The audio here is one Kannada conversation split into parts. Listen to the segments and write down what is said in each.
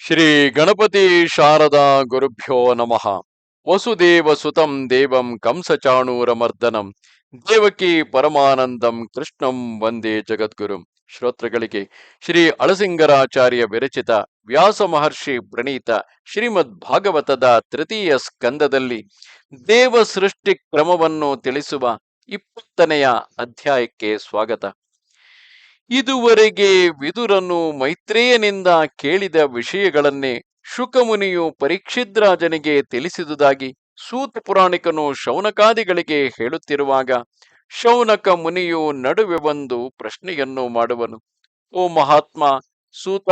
ಶ್ರೀ ಗಣಪತಿ ಶಾರದಾ ಗುರುಭ್ಯೋ ನಮಃ. ವಸುದೇವ ಸುತಂ ದೇವಂ ಕಂಸಚಾಣೂರಮರ್ದನಂ ದೇವಕಿ ಪರಮಾನಂದಂ ಕೃಷ್ಣಂ ವಂದೇ ಜಗದ್ಗುರುಂ. ಶ್ರೋತೃಗಳಿಗೆ ಶ್ರೀ ಅಳಸಿಂಗರಾಚಾರ್ಯ ವಿರಚಿತ ವ್ಯಾಸ ಮಹರ್ಷಿ ಪ್ರಣೀತ ಶ್ರೀಮದ್ ಭಾಗವತದ ತೃತೀಯ ಸ್ಕಂದದಲ್ಲಿ ದೇವ ಸೃಷ್ಟಿ ಕ್ರಮವನ್ನು ತಿಳಿಸುವ 20ನೆಯ ಅಧ್ಯಾಯಕ್ಕೆ ಸ್ವಾಗತ. ಇದುವರೆಗೆ ವಿದುರನು ಮೈತ್ರೇಯನಿಂದ ಕೇಳಿದ ವಿಷಯಗಳನ್ನೇ ಶುಕಮುನಿಯು ಪರೀಕ್ಷಿದ್ರಾಜನಿಗೆ ತಿಳಿಸಿದುದಾಗಿ ಸೂತ ಪುರಾಣಿಕನು ಶೌನಕಾದಿಗಳಿಗೆ ಹೇಳುತ್ತಿರುವಾಗ ಶೌನಕ ಮುನಿಯು ನಡುವೆ ಒಂದು ಪ್ರಶ್ನೆಯನ್ನು ಮಾಡುವನು. ಓ ಮಹಾತ್ಮ ಸೂತ,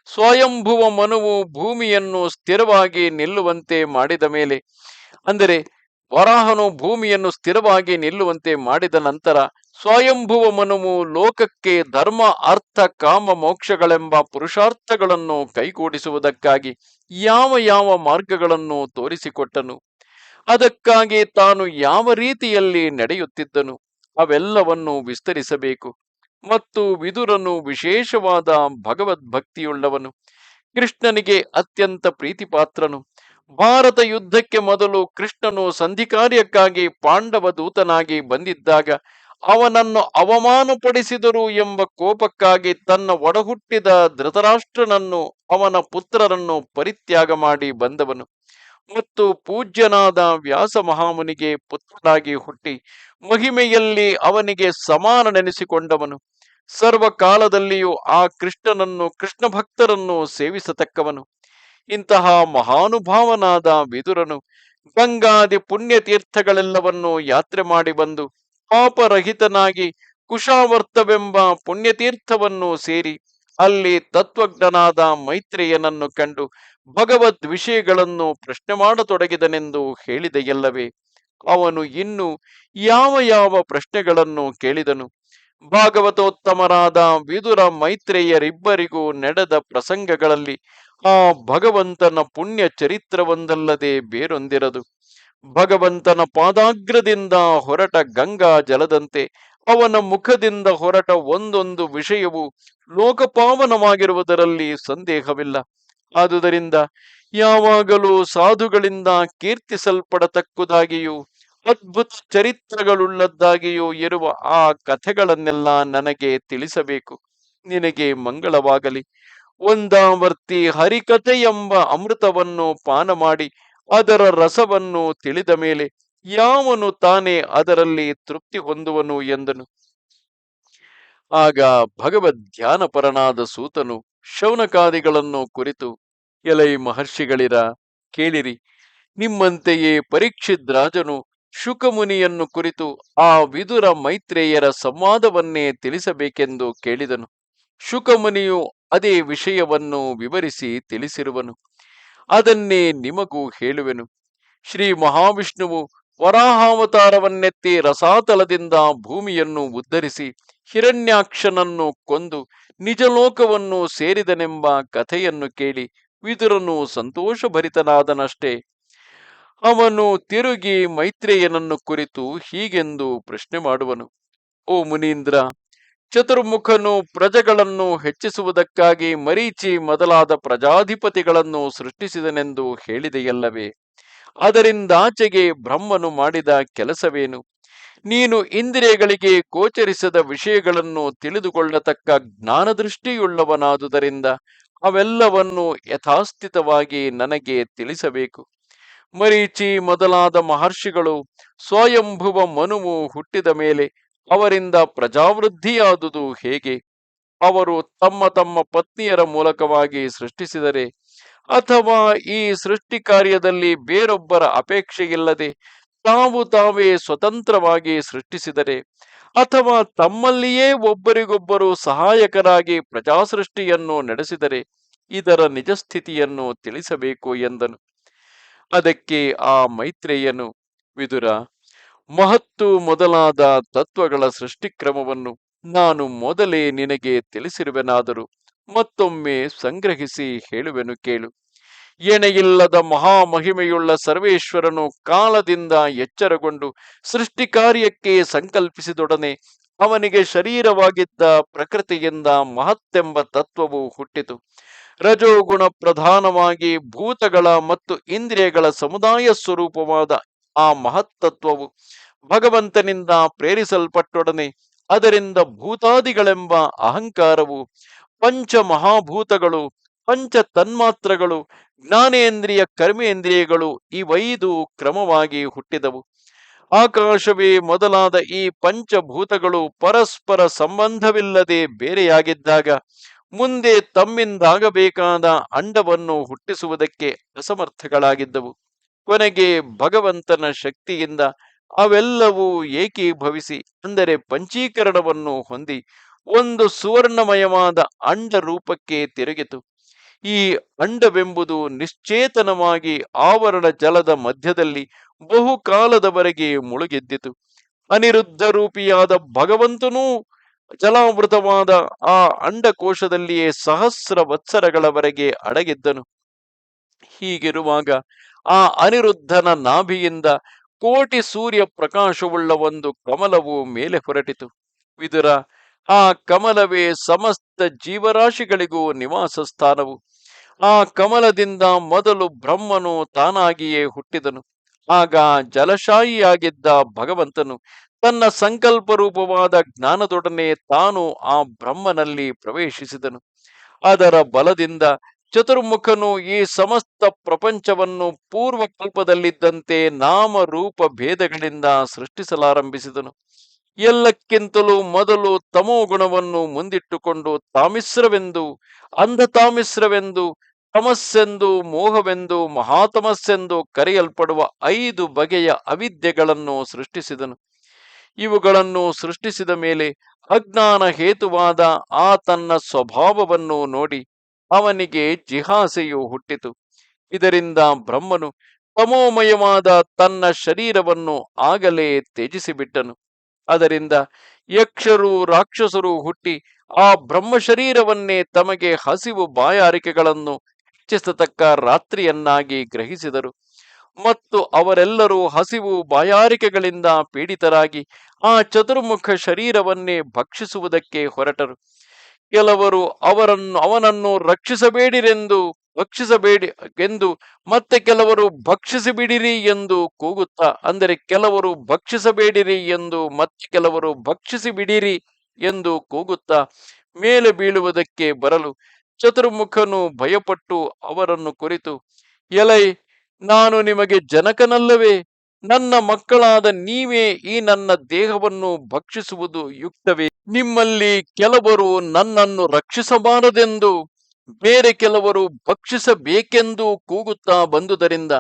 ಸ್ವಯಂಭುವ ಮನುವು ಭೂಮಿಯನ್ನು ಸ್ಥಿರವಾಗಿ ನಿಲ್ಲುವಂತೆ ಮಾಡಿದ ಮೇಲೆ, ಅಂದರೆ ವರಾಹನು ಭೂಮಿಯನ್ನು ಸ್ಥಿರವಾಗಿ ನಿಲ್ಲುವಂತೆ ಮಾಡಿದ ನಂತರ ಸ್ವಯಂಭುವ ಮನುವು ಲೋಕಕ್ಕೆ ಧರ್ಮ ಅರ್ಥ ಕಾಮ ಮೋಕ್ಷಗಳೆಂಬ ಪುರುಷಾರ್ಥಗಳನ್ನು ಕೈಗೂಡಿಸುವುದಕ್ಕಾಗಿ ಯಾವ ಯಾವ ಮಾರ್ಗಗಳನ್ನು ತೋರಿಸಿಕೊಟ್ಟನು, ಅದಕ್ಕಾಗಿ ತಾನು ಯಾವ ರೀತಿಯಲ್ಲಿ ನಡೆಯುತ್ತಿದ್ದನು, ಅವೆಲ್ಲವನ್ನು ವಿಸ್ತರಿಸಬೇಕು. ಮತ್ತು ವಿದುರನು ವಿಶೇಷವಾದ ಭಗವದ್ಭಕ್ತಿಯುಳ್ಳವನು, ಕೃಷ್ಣನಿಗೆ ಅತ್ಯಂತ ಪ್ರೀತಿಪಾತ್ರನು. ಭಾರತ ಯುದ್ಧಕ್ಕೆ ಮೊದಲು ಕೃಷ್ಣನು ಸಂಧಿ ಕಾರ್ಯಕ್ಕಾಗಿ ಪಾಂಡವ ದೂತನಾಗಿ ಬಂದಿದ್ದಾಗ ಅವನನ್ನು ಅವಮಾನಪಡಿಸಿದರು ಎಂಬ ಕೋಪಕ್ಕಾಗಿ ತನ್ನ ಒಡಹುಟ್ಟಿದ ಧೃತರಾಷ್ಟ್ರನನ್ನು ಅವನ ಪುತ್ರರನ್ನು ಪರಿತ್ಯಾಗ ಮಾಡಿ ಬಂದವನು. ಮತ್ತು ಪೂಜ್ಯನಾದ ವ್ಯಾಸ ಮಹಾಮುನಿಗೆ ಪುತ್ರನಾಗಿ ಹುಟ್ಟಿ ಮಹಿಮೆಯಲ್ಲಿ ಅವನಿಗೆ ಸಮಾನನೆನಿಸಿಕೊಂಡವನು. ಸರ್ವಕಾಲದಲ್ಲಿಯೂ ಆ ಕೃಷ್ಣನನ್ನು ಕೃಷ್ಣ ಭಕ್ತರನ್ನು ಸೇವಿಸತಕ್ಕವನು. ಇಂತಹ ಮಹಾನುಭಾವನಾದ ವಿದುರನು ಗಂಗಾದಿ ಪುಣ್ಯತೀರ್ಥಗಳೆಲ್ಲವನ್ನೂ ಯಾತ್ರೆ ಮಾಡಿ ಬಂದು ಪಾಪರಹಿತನಾಗಿ ಕುಶಾವರ್ತವೆಂಬ ಪುಣ್ಯತೀರ್ಥವನ್ನು ಸೇರಿ ಅಲ್ಲಿ ತತ್ವಜ್ಞನಾದ ಮೈತ್ರೇಯನನ್ನು ಕಂಡು ಭಗವದ್ ವಿಷಯಗಳನ್ನು ಪ್ರಶ್ನೆ ಮಾಡತೊಡಗಿದನೆಂದು ಹೇಳಿದೆಯಲ್ಲವೇ. ಅವನು ಇನ್ನು ಯಾವ ಯಾವ ಪ್ರಶ್ನೆಗಳನ್ನು ಕೇಳಿದನು? ಭಾಗವತೋತ್ತಮರಾದ ವಿದುರ ಮೈತ್ರೇಯರಿಬ್ಬರಿಗೂ ನಡೆದ ಪ್ರಸಂಗಗಳಲ್ಲಿ ಆ ಭಗವಂತನ ಪುಣ್ಯ ಚರಿತ್ರವೊಂದಲ್ಲದೆ ಬೇರೊಂದಿರದು. ಭಗವಂತನ ಪಾದಾಗ್ರದಿಂದ ಹೊರಟ ಗಂಗಾ ಜಲದಂತೆ ಅವನ ಮುಖದಿಂದ ಹೊರಟ ಒಂದೊಂದು ವಿಷಯವು ಲೋಕಪಾವನವಾಗಿರುವುದರಲ್ಲಿ ಸಂದೇಹವಿಲ್ಲ. ಆದುದರಿಂದ ಯಾವಾಗಲೂ ಸಾಧುಗಳಿಂದ ಕೀರ್ತಿಸಲ್ಪಡತಕ್ಕುದಾಗಿಯೂ ಅದ್ಭುತ ಚರಿತ್ರಗಳುಳ್ಳದ್ದಾಗಿಯೂ ಇರುವ ಆ ಕಥೆಗಳನ್ನೆಲ್ಲ ನನಗೆ ತಿಳಿಸಬೇಕು. ನಿನಗೆ ಮಂಗಳವಾಗಲಿ. ಒಂದಾವರ್ತಿ ಹರಿಕಥೆ ಎಂಬ ಅಮೃತವನ್ನು ಪಾನ ಮಾಡಿ ಅದರ ರಸವನ್ನು ತಿಳಿದ ಮೇಲೆ ಯಾವನು ತಾನೇ ಅದರಲ್ಲಿ ತೃಪ್ತಿ ಹೊಂದುವನು ಎಂದನು. ಆಗ ಭಗವದ್ ಧ್ಯಾನಪರನಾದ ಸೂತನು ಶೌನಕಾದಿಗಳನ್ನು ಕುರಿತು, ಎಲೈ ಮಹರ್ಷಿಗಳಿರ, ಕೇಳಿರಿ. ನಿಮ್ಮಂತೆಯೇ ಪರೀಕ್ಷಿದ್ರಾಜನು ಶುಕಮುನಿಯನ್ನು ಕುರಿತು ಆ ವಿದುರ ಮೈತ್ರೇಯರ ಸಂವಾದವನ್ನೇ ತಿಳಿಸಬೇಕೆಂದು ಕೇಳಿದನು. ಶುಕಮುನಿಯು ಅದೇ ವಿಷಯವನ್ನು ವಿವರಿಸಿ ತಿಳಿಸಿರುವನು. ಅದನ್ನೇ ನಿಮಗೂ ಹೇಳುವೆನು. ಶ್ರೀ ಮಹಾವಿಷ್ಣುವು ವರಾಹಾವತಾರವನ್ನೆತ್ತಿ ರಸಾತಲದಿಂದ ಭೂಮಿಯನ್ನು ಉದ್ಧರಿಸಿ ಹಿರಣ್ಯಾಕ್ಷನನ್ನು ಕೊಂದು ನಿಜಲೋಕವನ್ನು ಸೇರಿದನೆಂಬ ಕಥೆಯನ್ನು ಕೇಳಿ ವಿದುರನು ಸಂತೋಷಭರಿತನಾದನಷ್ಟೇ. ಅವನು ತಿರುಗಿ ಮೈತ್ರೇಯನನ್ನು ಕುರಿತು ಹೀಗೆಂದು ಪ್ರಶ್ನೆ ಮಾಡುವನು. ಓ ಮುನೀಂದ್ರ, ಚತುರ್ಮುಖನು ಪ್ರಜೆಗಳನ್ನು ಹೆಚ್ಚಿಸುವುದಕ್ಕಾಗಿ ಮರೀಚಿ ಮೊದಲಾದ ಪ್ರಜಾಧಿಪತಿಗಳನ್ನು ಸೃಷ್ಟಿಸಿದನೆಂದು ಹೇಳಿದೆಯಲ್ಲವೇ. ಅದರಿಂದಾಚೆಗೆ ಬ್ರಹ್ಮನು ಮಾಡಿದ ಕೆಲಸವೇನು? ನೀನು ಇಂದ್ರಿಯಗಳಿಗೆ ಗೋಚರಿಸದ ವಿಷಯಗಳನ್ನು ತಿಳಿದುಕೊಳ್ಳತಕ್ಕ ಜ್ಞಾನದೃಷ್ಟಿಯುಳ್ಳವನಾದುದರಿಂದ ಅವೆಲ್ಲವನ್ನು ಯಥಾಸ್ಥಿತವಾಗಿ ನನಗೆ ತಿಳಿಸಬೇಕು. ಮರೀಚಿ ಮೊದಲಾದ ಮಹರ್ಷಿಗಳು ಸ್ವಯಂಭುವ ಮನುವು ಹುಟ್ಟಿದ ಮೇಲೆ ಅವರಿಂದ ಪ್ರಜಾವೃದ್ಧಿಯಾದುದು ಹೇಗೆ? ಅವರು ತಮ್ಮ ತಮ್ಮ ಪತ್ನಿಯರ ಮೂಲಕವಾಗಿ ಸೃಷ್ಟಿಸಿದರೆ, ಅಥವಾ ಈ ಸೃಷ್ಟಿ ಕಾರ್ಯದಲ್ಲಿ ಬೇರೊಬ್ಬರ ಅಪೇಕ್ಷೆಯಿಲ್ಲದೆ ತಾವು ತಾವೇ ಸ್ವತಂತ್ರವಾಗಿ ಸೃಷ್ಟಿಸಿದರೆ, ಅಥವಾ ತಮ್ಮಲ್ಲಿಯೇ ಒಬ್ಬರಿಗೊಬ್ಬರು ಸಹಾಯಕರಾಗಿ ಪ್ರಜಾಸೃಷ್ಟಿಯನ್ನು ನಡೆಸಿದರೆ ಇದರ ನಿಜಸ್ಥಿತಿಯನ್ನು ತಿಳಿಸಬೇಕು ಎಂದನು. ಅದಕ್ಕೆ ಆ ಮೈತ್ರೇಯನು, ವಿದುರ, ಮಹತ್ತು ಮೊದಲಾದ ತತ್ವಗಳ ಸೃಷ್ಟಿಕ್ರಮವನ್ನು ನಾನು ಮೊದಲೇ ನಿನಗೆ ತಿಳಿಸಿರುವೆನಾದರೂ ಮತ್ತೊಮ್ಮೆ ಸಂಗ್ರಹಿಸಿ ಹೇಳುವೆನು ಕೇಳು. ಎಣೆಯಿಲ್ಲದ ಮಹಾಮಹಿಮೆಯುಳ್ಳ ಸರ್ವೇಶ್ವರನು ಕಾಲದಿಂದ ಎಚ್ಚರಗೊಂಡು ಸೃಷ್ಟಿ ಕಾರ್ಯಕ್ಕೆ ಸಂಕಲ್ಪಿಸಿದೊಡನೆ ಅವನಿಗೆ ಶರೀರವಾಗಿದ್ದ ಪ್ರಕೃತಿಯಿಂದ ಮಹತ್ತೆಂಬ ತತ್ವವು ಹುಟ್ಟಿತು. ರಜೋಗುಣ ಪ್ರಧಾನವಾಗಿ ಭೂತಗಳ ಮತ್ತು ಇಂದ್ರಿಯಗಳ ಸಮುದಾಯ ಸ್ವರೂಪವಾದ ಆ ಮಹತ್ತತ್ವವು ಭಗವಂತನಿಂದ ಪ್ರೇರಿಸಲ್ಪಟ್ಟೊಡನೆ ಅದರಿಂದ ಭೂತಾದಿಗಳೆಂಬ ಅಹಂಕಾರವು, ಪಂಚ ಮಹಾಭೂತಗಳು, ಪಂಚ ತನ್ಮಾತ್ರಗಳು, ಜ್ಞಾನೇಂದ್ರಿಯ ಕರ್ಮೇಂದ್ರಿಯಗಳು ಇವೈದು ಕ್ರಮವಾಗಿ ಹುಟ್ಟಿದವು. ಆಕಾಶವೇ ಮೊದಲಾದ ಈ ಪಂಚಭೂತಗಳು ಪರಸ್ಪರ ಸಂಬಂಧವಿಲ್ಲದೆ ಬೇರೆಯಾಗಿದ್ದಾಗ ಮುಂದೆ ತಮ್ಮಿಂದಾಗಬೇಕಾದ ಅಂಡವನ್ನು ಹುಟ್ಟಿಸುವುದಕ್ಕೆ ಅಸಮರ್ಥಗಳಾಗಿದ್ದವು. ಕೊನೆಗೆ ಭಗವಂತನ ಶಕ್ತಿಯಿಂದ ಅವೆಲ್ಲವೂ ಏಕೀಭವಿಸಿ, ಅಂದರೆ ಪಂಚೀಕರಣವನ್ನು ಹೊಂದಿ ಒಂದು ಸುವರ್ಣಮಯವಾದ ಅಂಡ ರೂಪಕ್ಕೆ ತಿರುಗಿತು. ಈ ಅಂಡವೆಂಬುದು ನಿಶ್ಚೇತನವಾಗಿ ಆವರಣ ಜಲದ ಮಧ್ಯದಲ್ಲಿ ಬಹುಕಾಲದವರೆಗೆ ಮುಳುಗೆದ್ದಿತು. ಅನಿರುದ್ಧ ರೂಪಿಯಾದ ಭಗವಂತನೂ ಜಲಾವೃತವಾದ ಆ ಅಂಡಕೋಶದಲ್ಲಿಯೇ ಸಹಸ್ರ ವತ್ಸರಗಳವರೆಗೆ ಅಡಗಿದ್ದನು. ಹೀಗಿರುವಾಗ ಆ ಅನಿರುದ್ಧನ ನಾಭಿಯಿಂದ ಕೋಟಿ ಸೂರ್ಯ ಪ್ರಕಾಶವುಳ್ಳ ಒಂದು ಕಮಲವು ಮೇಲೆ ಹೊರಟಿತು. ವಿದುರ, ಆ ಕಮಲವೇ ಸಮಸ್ತ ಜೀವರಾಶಿಗಳಿಗೂ ನಿವಾಸ ಸ್ಥಾನವು. ಆ ಕಮಲದಿಂದ ಮೊದಲು ಬ್ರಹ್ಮನು ತಾನಾಗಿಯೇ ಹುಟ್ಟಿದನು. ಆಗ ಜಲಶಾಹಿಯಾಗಿದ್ದ ಭಗವಂತನು ತನ್ನ ಸಂಕಲ್ಪ ರೂಪವಾದ ಜ್ಞಾನದೊಡನೆ ತಾನು ಆ ಬ್ರಹ್ಮನಲ್ಲಿ ಪ್ರವೇಶಿಸಿದನು. ಅದರ ಬಲದಿಂದ ಚತುರ್ಮುಖನು ಈ ಸಮಸ್ತ ಪ್ರಪಂಚವನ್ನು ಪೂರ್ವಕಲ್ಪದಲ್ಲಿದ್ದಂತೆ ನಾಮ ರೂಪ ಭೇದಗಳಿಂದ ಸೃಷ್ಟಿಸಲಾರಂಭಿಸಿದನು. ಎಲ್ಲಕ್ಕಿಂತಲೂ ಮೊದಲು ತಮೋ ಗುಣವನ್ನು ಮುಂದಿಟ್ಟುಕೊಂಡು ತಾಮಿಸ್ರವೆಂದು, ಅಂಧತಾಮಿಸ್ರವೆಂದು, ತಮಸ್ಸೆಂದು, ಮೋಹವೆಂದು, ಮಹಾತಮಸ್ಸೆಂದು ಕರೆಯಲ್ಪಡುವ 5 ಬಗೆಯ ಅವಿದ್ಯೆಗಳನ್ನು ಸೃಷ್ಟಿಸಿದನು. ಇವುಗಳನ್ನು ಸೃಷ್ಟಿಸಿದ ಮೇಲೆ ಅಜ್ಞಾನ ಹೇತುವಾದ ಆ ತನ್ನ ಸ್ವಭಾವವನ್ನು ನೋಡಿ ಅವನಿಗೆ ಜಿಹಾಸೆಯು ಹುಟ್ಟಿತು. ಇದರಿಂದ ಬ್ರಹ್ಮನು ತಮೋಮಯವಾದ ತನ್ನ ಶರೀರವನ್ನು ಆಗಲೇ ತ್ಯಜಿಸಿಬಿಟ್ಟನು. ಅದರಿಂದ ಯಕ್ಷರು, ರಾಕ್ಷಸರು ಹುಟ್ಟಿ ಆ ಬ್ರಹ್ಮ ಶರೀರವನ್ನೇ ತಮಗೆ ಹಸಿವು ಬಾಯಾರಿಕೆಗಳನ್ನು ಹೆಚ್ಚಿಸತಕ್ಕ ರಾತ್ರಿಯನ್ನಾಗಿ ಗ್ರಹಿಸಿದರು. ಮತ್ತು ಅವರೆಲ್ಲರೂ ಹಸಿವು ಬಾಯಾರಿಕೆಗಳಿಂದ ಪೀಡಿತರಾಗಿ ಆ ಚತುರ್ಮುಖ ಶರೀರವನ್ನೇ ಭಕ್ಷಿಸುವುದಕ್ಕೆ ಹೊರಟರು. ಕೆಲವರು ಅವನನ್ನು ಭಕ್ಷಿಸಬೇಡಿ ಎಂದು, ಮತ್ತೆ ಕೆಲವರು ಭಕ್ಷಿಸಿಬಿಡಿರಿ ಎಂದು ಕೂಗುತ್ತಾ, ಅಂದರೆ ಕೆಲವರು ಭಕ್ಷಿಸಬೇಡಿರಿ ಎಂದು ಮತ್ತೆ ಕೆಲವರು ಭಕ್ಷಿಸಿಬಿಡಿರಿ ಎಂದು ಕೂಗುತ್ತಾ ಮೇಲೆ ಬೀಳುವುದಕ್ಕೆ ಬರಲು ಚತುರ್ಮುಖನು ಭಯಪಟ್ಟು ಅವರನ್ನು ಕುರಿತು, ಎಲೈ, ನಾನು ನಿಮಗೆ ಜನಕನಲ್ಲವೇ? ನನ್ನ ಮಕ್ಕಳಾದ ನೀವೇ ಈ ನನ್ನ ದೇಹವನ್ನು ಭಕ್ಷಿಸುವುದು ಯುಕ್ತವೇ? ನಿಮ್ಮಲ್ಲಿ ಕೆಲವರು ನನ್ನನ್ನು ರಕ್ಷಿಸಬಾರದೆಂದು, ಬೇರೆ ಕೆಲವರು ಭಕ್ಷಿಸಬೇಕೆಂದು ಕೂಗುತ್ತಾ ಬಂದುದರಿಂದ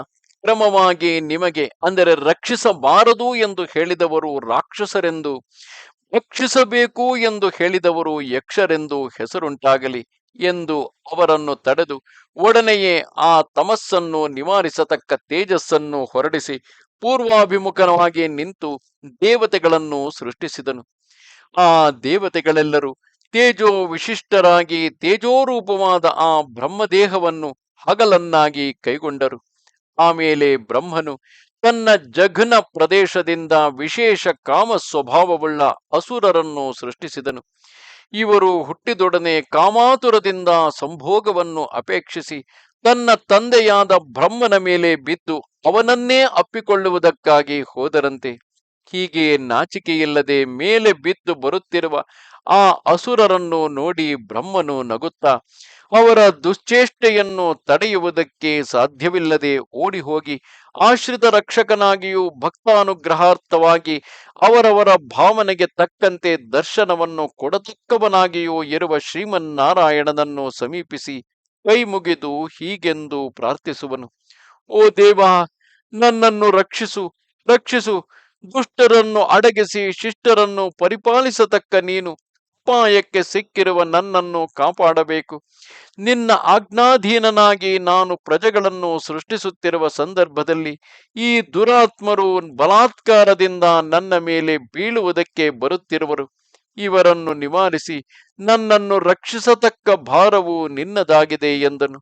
ಕ್ರಮವಾಗಿ ನಿಮಗೆ, ಅಂದರೆ ರಕ್ಷಿಸಬಾರದು ಎಂದು ಹೇಳಿದವರು ರಾಕ್ಷಸರೆಂದು, ಭಕ್ಷಿಸಬೇಕು ಎಂದು ಹೇಳಿದವರು ಯಕ್ಷರೆಂದು ಹೆಸರುಂಟಾಗಲಿ ಎಂದು ಅವರನ್ನು ತಡೆದು ಒಡನೆಯೇ ಆ ತಮಸ್ಸನ್ನು ನಿವಾರಿಸತಕ್ಕ ತೇಜಸ್ಸನ್ನು ಹೊರಡಿಸಿ ಪೂರ್ವಾಭಿಮುಖವಾಗಿ ನಿಂತು ದೇವತೆಗಳನ್ನು ಸೃಷ್ಟಿಸಿದನು. ಆ ದೇವತೆಗಳೆಲ್ಲರೂ ತೇಜೋ ವಿಶಿಷ್ಟರಾಗಿ ತೇಜೋರೂಪವಾದ ಆ ಬ್ರಹ್ಮದೇಹವನ್ನು ಹಗಲನ್ನಾಗಿ ಕೈಗೊಂಡರು. ಆಮೇಲೆ ಬ್ರಹ್ಮನು ತನ್ನ ಜಘನ ಪ್ರದೇಶದಿಂದ ವಿಶೇಷ ಕಾಮ ಸ್ವಭಾವವುಳ್ಳ ಅಸುರರನ್ನು ಸೃಷ್ಟಿಸಿದನು. ಇವರು ಹುಟ್ಟಿದೊಡನೆ ಕಾಮಾತುರದಿಂದ ಸಂಭೋಗವನ್ನು ಅಪೇಕ್ಷಿಸಿ ತನ್ನ ತಂದೆಯಾದ ಬ್ರಹ್ಮನ ಮೇಲೆ ಬಿದ್ದು ಅವನನ್ನೇ ಅಪ್ಪಿಕೊಳ್ಳುವುದಕ್ಕಾಗಿ ಹೋದರಂತೆ. ಹೀಗೆ ನಾಚಿಕೆಯಿಲ್ಲದೆ ಮೇಲೆ ಬಿದ್ದು ಬರುತ್ತಿರುವ ಆ ಅಸುರರನ್ನು ನೋಡಿ ಬ್ರಹ್ಮನು ನಗುತ್ತಾ ಅವರ ದುಶ್ಚೇಷ್ಟೆಯನ್ನು ತಡೆಯುವುದಕ್ಕೆ ಸಾಧ್ಯವಿಲ್ಲದೆ ಓಡಿ ಹೋಗಿ ಆಶ್ರಿತ ರಕ್ಷಕನಾಗಿಯೂ ಭಕ್ತಾನುಗ್ರಹಾರ್ಥವಾಗಿ ಅವರವರ ಭಾವನೆಗೆ ತಕ್ಕಂತೆ ದರ್ಶನವನ್ನು ಕೊಡತಕ್ಕವನಾಗಿಯೂ ಇರುವ ಶ್ರೀಮನ್ನಾರಾಯಣನನ್ನು ಸಮೀಪಿಸಿ ಕೈ ಮುಗಿದು ಹೀಗೆಂದು ಪ್ರಾರ್ಥಿಸುವನು. ಓ ದೇವ, ನನ್ನನ್ನು ರಕ್ಷಿಸು, ರಕ್ಷಿಸು. ದುಷ್ಟರನ್ನು ಅಡಗಿಸಿ ಶಿಷ್ಟರನ್ನು ಪರಿಪಾಲಿಸತಕ್ಕ ನೀನು ಅಪಾಯಕ್ಕೆ ಸಿಕ್ಕಿರುವ ನನ್ನನ್ನು ಕಾಪಾಡಬೇಕು. ನಿನ್ನ ಆಜ್ಞಾಧೀನನಾಗಿ ನಾನು ಪ್ರಜೆಗಳನ್ನು ಸೃಷ್ಟಿಸುತ್ತಿರುವ ಸಂದರ್ಭದಲ್ಲಿ ಈ ದುರಾತ್ಮರು ಬಲಾತ್ಕಾರದಿಂದ ನನ್ನ ಮೇಲೆ ಬೀಳುವುದಕ್ಕೆ ಬರುತ್ತಿರುವರು. ಇವರನ್ನು ನಿವಾರಿಸಿ ನನ್ನನ್ನು ರಕ್ಷಿಸತಕ್ಕ ಭಾರವು ನಿನ್ನದಾಗಿದೆ ಎಂದನು.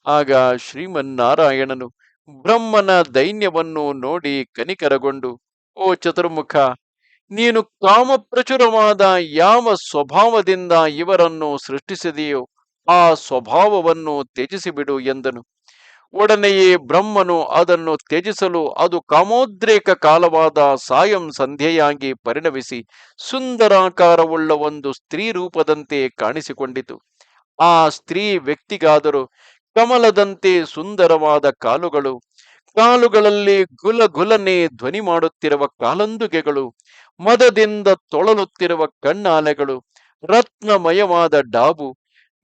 ಆಗ ಶ್ರೀಮನ್ನಾರಾಯಣನು ಬ್ರಹ್ಮನ ದೈನ್ಯವನ್ನು ನೋಡಿ ಕನಿಕರಗೊಂಡು, ಓ ಚತುರ್ಮುಖ, ನೀನು ಕಾಮಪ್ರಚುರವಾದ ಯಾವ ಸ್ವಭಾವದಿಂದ ಇವರನ್ನು ಸೃಷ್ಟಿಸಿದೆಯೋ ಆ ಸ್ವಭಾವವನ್ನು ತ್ಯಜಿಸಿಬಿಡು ಎಂದನು. ಒಡನೆಯೇ ಬ್ರಹ್ಮನು ಅದನ್ನು ತ್ಯಜಿಸಲು ಅದು ಕಾಮೋದ್ರೇಕ ಕಾಲವಾದ ಸಾಯಂ ಸಂಧ್ಯೆಯಾಗಿ ಪರಿಣಮಿಸಿ ಸುಂದರಾಕಾರವುಳ್ಳ ಒಂದು ಸ್ತ್ರೀ ರೂಪದಂತೆ ಕಾಣಿಸಿಕೊಂಡಿತು. ಆ ಸ್ತ್ರೀ ವ್ಯಕ್ತಿಗಾದರೂ ಕಮಲದಂತೆ ಸುಂದರವಾದ ಕಾಲುಗಳು, ಕಾಲುಗಳಲ್ಲಿ ಗುಲಗುಲನೆ ಧ್ವನಿ ಮಾಡುತ್ತಿರುವ ಕಾಲಂದುಗೆಗಳು, ಮದದಿಂದ ತೊಳಲುತ್ತಿರುವ ಕಣ್ಣಾಲೆಗಳು, ರತ್ನಮಯವಾದ ಡಾಬು,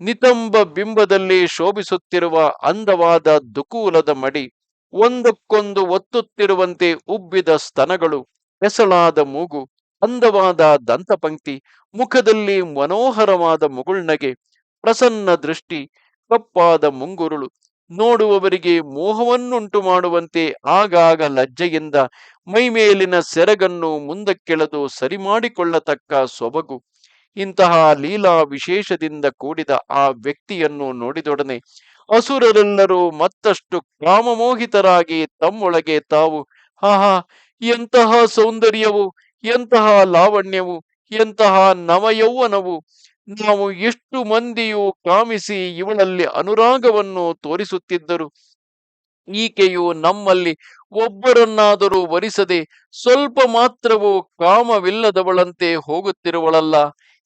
ನಿತಂಬ ಬಿಂಬದಲ್ಲಿ ಶೋಭಿಸುತ್ತಿರುವ ಅಂದವಾದ ದುಕೂಲದ ಮಡಿ, ಒಂದಕ್ಕೊಂದು ಒತ್ತುತ್ತಿರುವಂತೆ ಉಬ್ಬಿದ ಸ್ತನಗಳು, ಎಸಳಾದ ಮೂಗು, ಅಂದವಾದ ದಂತಪಂಕ್ತಿ, ಮುಖದಲ್ಲಿ ಮನೋಹರವಾದ ಮುಗುಳ್ನಗೆ, ಪ್ರಸನ್ನ ದೃಷ್ಟಿ, ಕಪ್ಪಾದ ಮುಂಗುರುಳು, ನೋಡುವವರಿಗೆ ಮೋಹವನ್ನುಂಟು ಮಾಡುವಂತೆ ಆಗಾಗ ಲಜ್ಜೆಯಿಂದ ಮೈಮೇಲಿನ ಸೆರಗನ್ನು ಮುಂದಕ್ಕೆಳೆದು ಸರಿಮಾಡಿಕೊಳ್ಳತಕ್ಕ ಸೊಬಗು, ಇಂತಹ ಲೀಲಾ ವಿಶೇಷದಿಂದ ಕೂಡಿದ ಆ ವ್ಯಕ್ತಿಯನ್ನು ನೋಡಿದೊಡನೆ ಅಸುರರೆಲ್ಲರೂ ಮತ್ತಷ್ಟು ಕಾಮಮೋಹಿತರಾಗಿ ತಮ್ಮೊಳಗೆ ತಾವು, ಆಹಾ, ಎಂತಹ ಸೌಂದರ್ಯವು, ಎಂತಹ ಲಾವಣ್ಯವು, ಎಂತಹ ನವಯೌವನವು, ನಾವು ಎಷ್ಟು ಮಂದಿಯು ಕಾಮಿಸಿ ಇವಳಲ್ಲಿ ಅನುರಾಗವನ್ನು ತೋರಿಸುತ್ತಿದ್ದರು, ಈಕೆಯು ನಮ್ಮಲ್ಲಿ ಒಬ್ಬರನ್ನಾದರೂ ವರಿಸದೆ ಸ್ವಲ್ಪ ಮಾತ್ರವೂ ಕಾಮವಿಲ್ಲದವಳಂತೆ ಹೋಗುತ್ತಿರುವಳಲ್ಲ,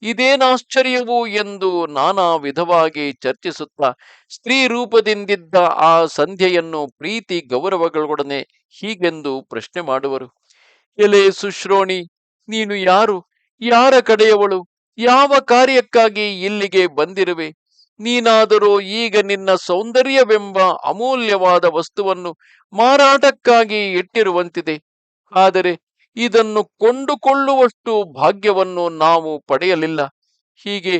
ಇದೇನಾಶ್ಚರ್ಯವು ಎಂದು ನಾನಾ ವಿಧವಾಗಿ ಚರ್ಚಿಸುತ್ತಾ ಸ್ತ್ರೀ ರೂಪದಿಂದಿದ್ದ ಆ ಸಂಧ್ಯೆಯನ್ನು ಪ್ರೀತಿ ಗೌರವಗಳೊಡನೆ ಹೀಗೆಂದು ಪ್ರಶ್ನೆ ಮಾಡುವರು. ಎಲೆ ಸುಶ್ರೋಣಿ, ನೀನು ಯಾರು? ಯಾರ ಕಡೆಯವಳು? ಯಾವ ಕಾರ್ಯಕ್ಕಾಗಿ ಇಲ್ಲಿಗೆ ಬಂದಿರುವೆ? ನೀನಾದರೂ ಈಗ ನಿನ್ನ ಸೌಂದರ್ಯವೆಂಬ ಅಮೂಲ್ಯವಾದ ವಸ್ತುವನ್ನು ಮಾರಾಟಕ್ಕಾಗಿ ಇಟ್ಟಿರುವಂತಿದೆ. ಆದರೆ ಇದನ್ನು ಕೊಂಡುಕೊಳ್ಳುವಷ್ಟು ಭಾಗ್ಯವನ್ನು ನಾವು ಪಡೆಯಲಿಲ್ಲ. ಹೀಗೆ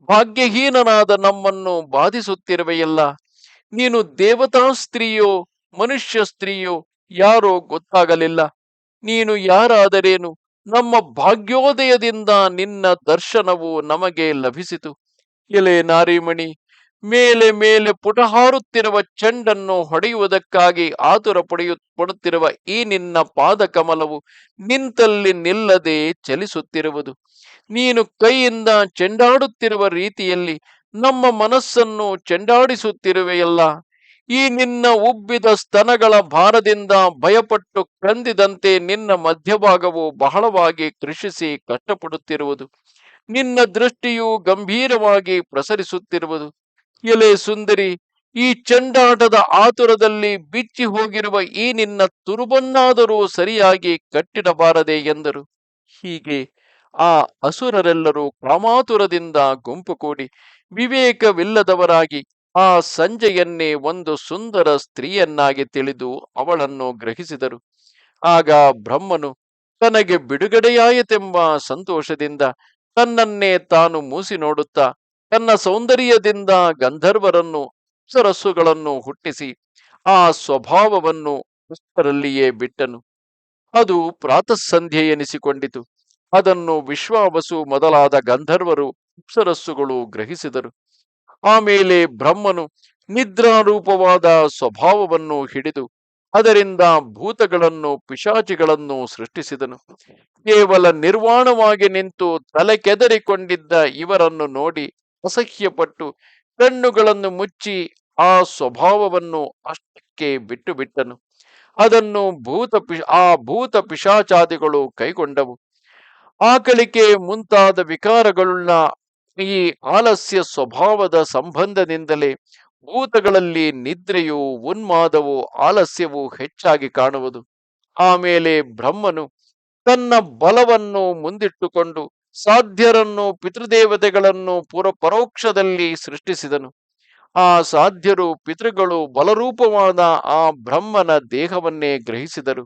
ಭಾಗ್ಯಹೀನನಾದ ನಮ್ಮನ್ನು ಬಾಧಿಸುತ್ತಿರುವೆಯಲ್ಲ. ನೀನು ದೇವತಾ ಸ್ತ್ರೀಯೋ ಮನುಷ್ಯ ಸ್ತ್ರೀಯೋ ಯಾರೋ ಗೊತ್ತಾಗಲಿಲ್ಲ. ನೀನು ಯಾರಾದರೇನು, ನಮ್ಮ ಭಾಗ್ಯೋದಯದಿಂದ ನಿನ್ನ ದರ್ಶನವು ನಮಗೆ ಲಭಿಸಿತು. ಎಲೆ ನಾರಿಮಣಿ, ಮೇಲೆ ಮೇಲೆ ಪುಟಹಾರುತ್ತಿರುವ ಚೆಂಡನ್ನು ಹೊಡೆಯುವುದಕ್ಕಾಗಿ ಆತುರ ಪಡುತ್ತಿರುವ ಈ ನಿನ್ನ ಪಾದ ಕಮಲವು ನಿಂತಲ್ಲಿ ನಿಲ್ಲದೆ ಚಲಿಸುತ್ತಿರುವುದು. ನೀನು ಕೈಯಿಂದ ಚೆಂಡಾಡುತ್ತಿರುವ ರೀತಿಯಲ್ಲಿ ನಮ್ಮ ಮನಸ್ಸನ್ನು ಚೆಂಡಾಡಿಸುತ್ತಿರುವೆಯಲ್ಲ. ಈ ನಿನ್ನ ಉಬ್ಬಿದ ಸ್ತನಗಳ ಭಾರದಿಂದ ಭಯಪಟ್ಟು ಕಂದಿದಂತೆ ನಿನ್ನ ಮಧ್ಯಭಾಗವು ಬಹಳವಾಗಿ ಕೃಷಿಸಿ ಕಷ್ಟಪಡುತ್ತಿರುವುದು. ನಿನ್ನ ದೃಷ್ಟಿಯು ಗಂಭೀರವಾಗಿ ಪ್ರಸರಿಸುತ್ತಿರುವುದು. ಎಲೆ ಸುಂದರಿ, ಈ ಚೆಂಡಾಟದ ಆತುರದಲ್ಲಿ ಬಿಚ್ಚಿ ಹೋಗಿರುವ ಈ ನಿನ್ನ ತುರುಬನ್ನಾದರೂ ಸರಿಯಾಗಿ ಕಟ್ಟಿಡಬಾರದೆ ಎಂದರು. ಹೀಗೆ ಆ ಅಸುರರೆಲ್ಲರೂ ಕಾಮಾತುರದಿಂದ ಗುಂಪು ಕೂಡಿ ವಿವೇಕವಿಲ್ಲದವರಾಗಿ ಆ ಸಂಜೆಯನ್ನೇ ಒಂದು ಸುಂದರ ಸ್ತ್ರೀಯನ್ನಾಗಿ ತಿಳಿದು ಅವಳನ್ನು ಗ್ರಹಿಸಿದರು. ಆಗ ಬ್ರಹ್ಮನು ತನಗೆ ಬಿಡುಗಡೆಯಾಯಿತೆಂಬ ಸಂತೋಷದಿಂದ ತನ್ನನ್ನೇ ತಾನು ಮೂಸಿ ನೋಡುತ್ತಾ ತನ್ನ ಸೌಂದರ್ಯದಿಂದ ಗಂಧರ್ವರನ್ನು ಅಪ್ಸರಸ್ಸುಗಳನ್ನು ಹುಟ್ಟಿಸಿ ಆ ಸ್ವಭಾವವನ್ನು ಅಷ್ಟರಲ್ಲಿಯೇ ಬಿಟ್ಟನು. ಅದು ಪ್ರಾತಃಸಂಧ್ಯೆ ಎನಿಸಿಕೊಂಡಿತು. ಅದನ್ನು ವಿಶ್ವಾವಸು ಮೊದಲಾದ ಗಂಧರ್ವರು ಅಪ್ಸರಸ್ಸುಗಳು ಗ್ರಹಿಸಿದರು. ಆಮೇಲೆ ಬ್ರಹ್ಮನು ನಿದ್ರಾರೂಪವಾದ ಸ್ವಭಾವವನ್ನು ಹಿಡಿದು ಅದರಿಂದ ಭೂತಗಳನ್ನು ಪಿಶಾಚಿಗಳನ್ನು ಸೃಷ್ಟಿಸಿದನು. ಕೇವಲ ನಿರ್ವಾಣವಾಗಿ ನಿಂತು ತಲೆ ಕೆದರಿಕೊಂಡಿದ್ದ ಇವರನ್ನು ನೋಡಿ ಅಸಹ್ಯಪಟ್ಟು ಕಣ್ಣುಗಳನ್ನು ಮುಚ್ಚಿ ಆ ಸ್ವಭಾವವನ್ನು ಅಷ್ಟಕ್ಕೆ ಬಿಟ್ಟು ಬಿಟ್ಟನು. ಅದನ್ನು ಭೂತ ಪಿಶಾಚಾದಿಗಳು ಕೈಗೊಂಡವು. ಆಕಳಿಕೆ ಮುಂತಾದ ವಿಕಾರಗಳುಳ್ಳ ಈ ಆಲಸ್ಯ ಸ್ವಭಾವದ ಸಂಬಂಧದಿಂದಲೇ ಭೂತಗಳಲ್ಲಿ ನಿದ್ರೆಯು ಉನ್ಮಾದವು ಆಲಸ್ಯವು ಹೆಚ್ಚಾಗಿ ಕಾಣುವುದು. ಆಮೇಲೆ ಬ್ರಹ್ಮನು ತನ್ನ ಬಲವನ್ನು ಮುಂದಿಟ್ಟುಕೊಂಡು ಸಾಧ್ಯರನ್ನು ಪಿತೃದೇವತೆಗಳನ್ನು ಪರೋಕ್ಷದಲ್ಲಿ ಸೃಷ್ಟಿಸಿದನು. ಆ ಸಾಧ್ಯರು ಪಿತೃಗಳು ಬಲರೂಪವಾದ ಆ ಬ್ರಹ್ಮನ ದೇಹವನ್ನೇ ಗ್ರಹಿಸಿದರು.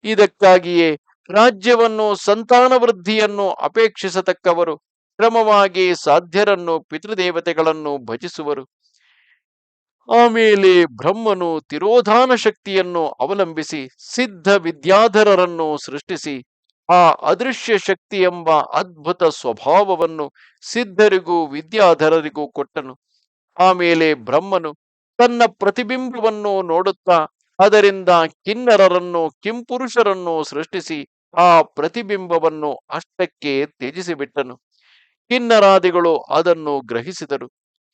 ಇದಕ್ಕಾಗಿಯೇ ರಾಜ್ಯವನ್ನು ಸಂತಾನ ವೃದ್ಧಿಯನ್ನು ಅಪೇಕ್ಷಿಸತಕ್ಕವರು ಕ್ರಮವಾಗಿ ಸಾಧ್ಯರನ್ನು ಪಿತೃದೇವತೆಗಳನ್ನು ಭಜಿಸುವರು. ಆಮೇಲೆ ಬ್ರಹ್ಮನು ತಿರೋಧಾನ ಶಕ್ತಿಯನ್ನು ಅವಲಂಬಿಸಿ ಸಿದ್ಧ ವಿದ್ಯಾಧರರನ್ನು ಸೃಷ್ಟಿಸಿ ಆ ಅದೃಶ್ಯ ಶಕ್ತಿ ಎಂಬ ಅದ್ಭುತ ಸ್ವಭಾವವನ್ನು ಸಿದ್ಧರಿಗೂ ವಿದ್ಯಾಧರರಿಗೂ ಕೊಟ್ಟನು. ಆಮೇಲೆ ಬ್ರಹ್ಮನು ತನ್ನ ಪ್ರತಿಬಿಂಬವನ್ನು ನೋಡುತ್ತಾ ಅದರಿಂದ ಕಿನ್ನರರನ್ನು ಕಿಂಪುರುಷರನ್ನು ಸೃಷ್ಟಿಸಿ ಆ ಪ್ರತಿಬಿಂಬವನ್ನು ಅಷ್ಟಕ್ಕೆ ತ್ಯಜಿಸಿಬಿಟ್ಟನು. ಕಿನ್ನರಾದಿಗಳು ಅದನ್ನು ಗ್ರಹಿಸಿದರು.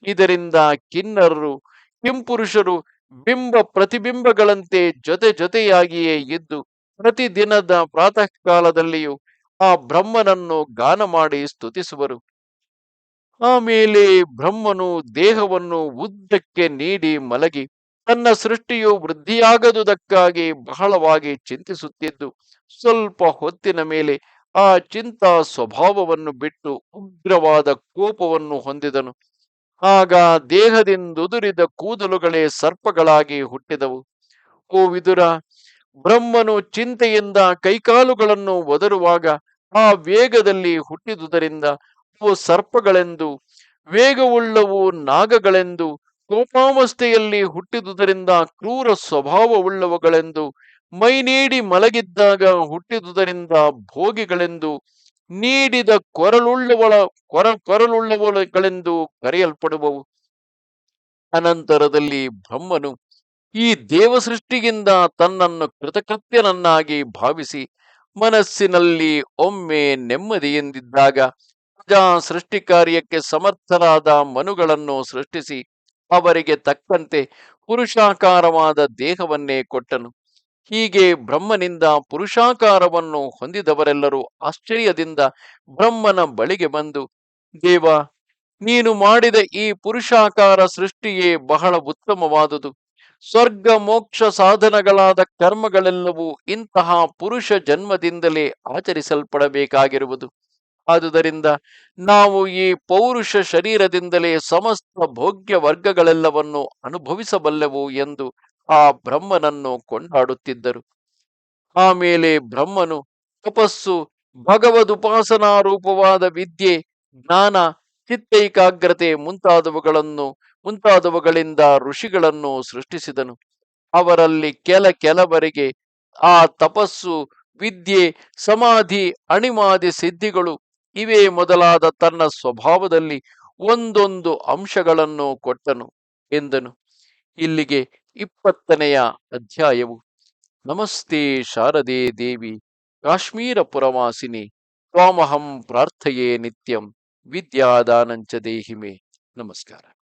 ಇದರಿಂದ ಕಿನ್ನರರು ಕಿಂಪುರುಷರು ಬಿಂಬ ಪ್ರತಿಬಿಂಬಗಳಂತೆ ಜೊತೆ ಜೊತೆಯಾಗಿಯೇ ಇದ್ದು ಪ್ರತಿದಿನದ ಪ್ರಾತಃ ಕಾಲದಲ್ಲಿಯೂ ಆ ಬ್ರಹ್ಮನನ್ನು ಗಾನ ಮಾಡಿ ಸ್ತುತಿಸುವರು. ಆಮೇಲೆ ಬ್ರಹ್ಮನು ದೇಹವನ್ನು ಉದ್ದಕ್ಕೆ ನೀಡಿ ಮಲಗಿ ತನ್ನ ಸೃಷ್ಟಿಯು ವೃದ್ಧಿಯಾಗದುದಕ್ಕಾಗಿ ಬಹಳವಾಗಿ ಚಿಂತಿಸುತ್ತಿದ್ದು ಸ್ವಲ್ಪ ಹೊತ್ತಿನ ಮೇಲೆ ಆ ಚಿಂತಾ ಸ್ವಭಾವವನ್ನು ಬಿಟ್ಟು ಉಗ್ರವಾದ ಕೋಪವನ್ನು ಹೊಂದಿದನು. ಆಗ ದೇಹದಿಂದುದುರಿದ ಕೂದಲುಗಳೇ ಸರ್ಪಗಳಾಗಿ ಹುಟ್ಟಿದವು. ಓ ವಿದುರ, ಬ್ರಹ್ಮನು ಚಿಂತೆಯಿಂದ ಕೈಕಾಲುಗಳನ್ನು ಒದರುವಾಗ ಆ ವೇಗದಲ್ಲಿ ಹುಟ್ಟಿದುದರಿಂದ ಅವು ಸರ್ಪಗಳೆಂದು, ವೇಗವುಳ್ಳವು ನಾಗಗಳೆಂದು, ಕೋಪಾವಸ್ಥೆಯಲ್ಲಿ ಹುಟ್ಟಿದುದರಿಂದ ಕ್ರೂರ ಸ್ವಭಾವವುಳ್ಳವುಗಳೆಂದು, ಮೈ ನೀಡಿ ಮಲಗಿದ್ದಾಗ ಹುಟ್ಟಿದುದರಿಂದ ಭೋಗಿಗಳೆಂದು, ನೀಡಿದ ಕೊರಳುಳ್ಳವುಗಳೆಂದು ಕರೆಯಲ್ಪಡುವವು. ಅನಂತರದಲ್ಲಿ ಬ್ರಹ್ಮನು ಈ ದೇವಸೃಷ್ಟಿಯಿಂದ ತನ್ನನ್ನು ಕೃತಕೃತ್ಯನನ್ನಾಗಿ ಭಾವಿಸಿ ಮನಸ್ಸಿನಲ್ಲಿ ಒಮ್ಮೆ ನೆಮ್ಮದಿಯಿಂದಿದ್ದಾಗ ಪ್ರಜಾ ಸೃಷ್ಟಿ ಕಾರ್ಯಕ್ಕೆ ಸಮರ್ಥರಾದ ಮನುಗಳನ್ನು ಸೃಷ್ಟಿಸಿ ಅವರಿಗೆ ತಕ್ಕಂತೆ ಪುರುಷಾಕಾರವಾದ ದೇಹವನ್ನೇ ಕೊಟ್ಟನು. ಹೀಗೆ ಬ್ರಹ್ಮನಿಂದ ಪುರುಷಾಕಾರವನ್ನು ಹೊಂದಿದವರೆಲ್ಲರೂ ಆಶ್ಚರ್ಯದಿಂದ ಬ್ರಹ್ಮನ ಬಳಿಗೆ ಬಂದು, ದೇವ, ನೀನು ಮಾಡಿದ ಈ ಪುರುಷಾಕಾರ ಸೃಷ್ಟಿಯೇ ಬಹಳ ಉತ್ತಮವಾದುದು. ಸ್ವರ್ಗ ಮೋಕ್ಷ ಸಾಧನಗಳಾದ ಕರ್ಮಗಳೆಲ್ಲವೂ ಇಂತಹ ಪುರುಷ ಜನ್ಮದಿಂದಲೇ ಆಚರಿಸಲ್ಪಡಬೇಕಾಗಿರುವುದು. ಆದುದರಿಂದ ನಾವು ಈ ಪೌರುಷ ಶರೀರದಿಂದಲೇ ಸಮಸ್ತ ಭೋಗ್ಯ ವರ್ಗಗಳೆಲ್ಲವನ್ನು ಅನುಭವಿಸಬಲ್ಲೆವು ಎಂದು ಆ ಬ್ರಹ್ಮನನ್ನು ಕೊಂಡಾಡುತ್ತಿದ್ದರು. ಆಮೇಲೆ ಬ್ರಹ್ಮನು ತಪಸ್ಸು, ಭಗವದುಪಾಸನಾ ರೂಪವಾದ ವಿದ್ಯೆ, ಜ್ಞಾನ, ಚಿತ್ತೈಕಾಗ್ರತೆ ಮುಂತಾದವುಗಳಿಂದ ಋಷಿಗಳನ್ನು ಸೃಷ್ಟಿಸಿದನು. ಅವರಲ್ಲಿ ಕೆಲವರಿಗೆ ಆ ತಪಸ್ಸು, ವಿದ್ಯೆ, ಸಮಾಧಿ, ಅಣಿಮಾದಿ ಸಿದ್ಧಿಗಳು ಇವೇ ಮೊದಲಾದ ತನ್ನ ಸ್ವಭಾವದಲ್ಲಿ ಒಂದೊಂದು ಅಂಶಗಳನ್ನು ಕೊಟ್ಟನು ಎಂದನು. ಇಲ್ಲಿಗೆ 20ನೆಯ ಅಧ್ಯಾಯವು. ನಮಸ್ತೆ ಶಾರದೆ ದೇವಿ ಕಾಶ್ಮೀರ ಪುರವಾಸಿನಿ ತ್ವಾಮಹಂ ಪ್ರಾರ್ಥಯೇ ನಿತ್ಯಂ ವಿದ್ಯಾದಾನಂಚ ದೇಹಿಮೆ. ನಮಸ್ಕಾರ.